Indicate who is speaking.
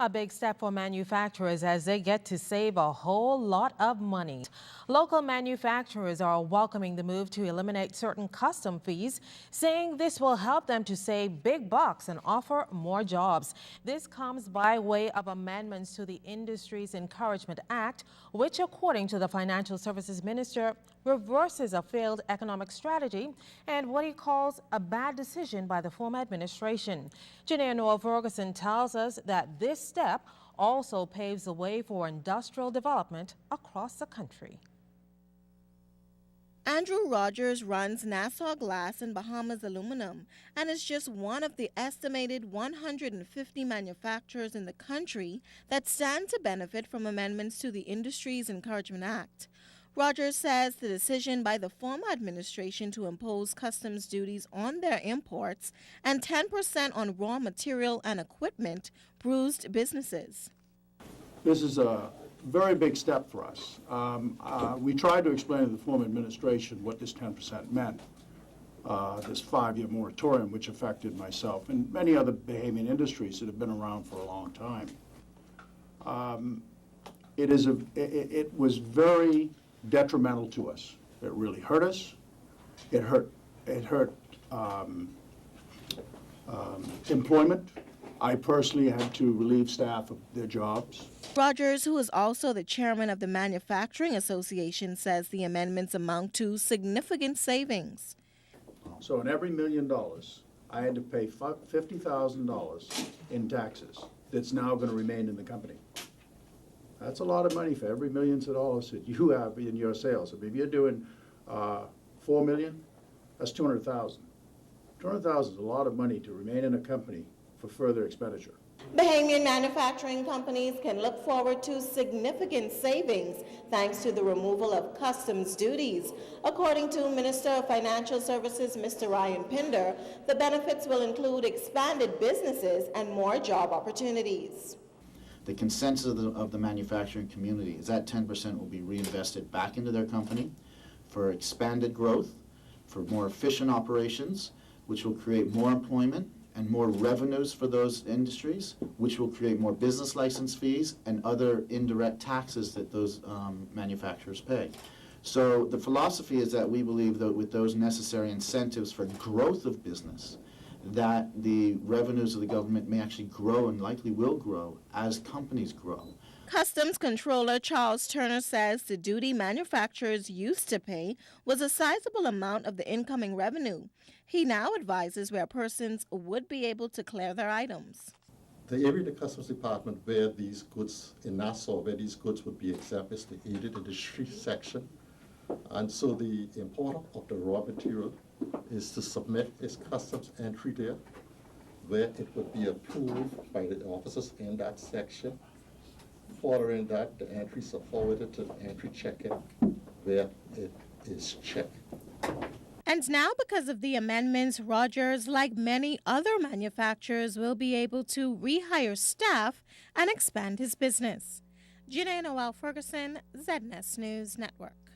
Speaker 1: A big step for manufacturers as they get to save a whole lot of money. Local manufacturers are welcoming the move to eliminate certain custom fees, saying this will help them to save big bucks and offer more jobs. This comes by way of amendments to the Industries Encouragement Act, which, according to the Financial Services Minister, reverses a failed economic strategy and what he calls a bad decision by the former administration. Janae Noel Ferguson tells us that this step also paves the way for industrial development across the country.
Speaker 2: Andrew Rogers runs Nassau Glass and Bahamas Aluminum and is just one of the estimated 150 manufacturers in the country that stand to benefit from amendments to the Industries Encouragement Act. Rogers says the decision by the former administration to impose customs duties on their imports and 10% on raw material and equipment bruised businesses.
Speaker 3: This is a very big step for us. We tried to explain to the former administration what this 10% meant, this 5-year moratorium, which affected myself and many other Bahamian industries that have been around for a long time. It was very detrimental to us. It really hurt us. It hurt employment. I personally had to relieve staff of their jobs.
Speaker 2: Rogers, who is also the chairman of the Manufacturing Association, says the amendments amount to significant savings.
Speaker 3: So in every $1 million, I had to pay $50,000 in taxes that's now going to remain in the company. That's a lot of money for every millions of dollars that you have in your sales. I mean, if you're doing $4 million, that's $200,000. $200,000 is a lot of money to remain in a company for further expenditure.
Speaker 2: Bahamian manufacturing companies can look forward to significant savings thanks to the removal of customs duties. According to Minister of Financial Services, Mr. Ryan Pinder, the benefits will include expanded businesses and more job opportunities.
Speaker 4: The consensus of the manufacturing community is that 10% will be reinvested back into their company for expanded growth, for more efficient operations, which will create more employment and more revenues for those industries, which will create more business license fees and other indirect taxes that those manufacturers pay. So the philosophy is that we believe that with those necessary incentives for growth of business, that the revenues of the government may actually grow and likely will grow as companies grow.
Speaker 2: Customs Controller Charles Turner says the duty manufacturers used to pay was a sizable amount of the incoming revenue. He now advises where persons would be able to clear their items.
Speaker 5: The area of the Customs Department where these goods, in Nassau, where these goods would be exempt is the aided industry section. And so the importer of the raw material is to submit its customs entry there, where it would be approved by the officers in that section. Following that, the entries are forwarded to the entry check-in, where it is checked.
Speaker 2: And now, because of the amendments, Rogers, like many other manufacturers, will be able to rehire staff and expand his business. Janae Noel Ferguson, ZNS News Network.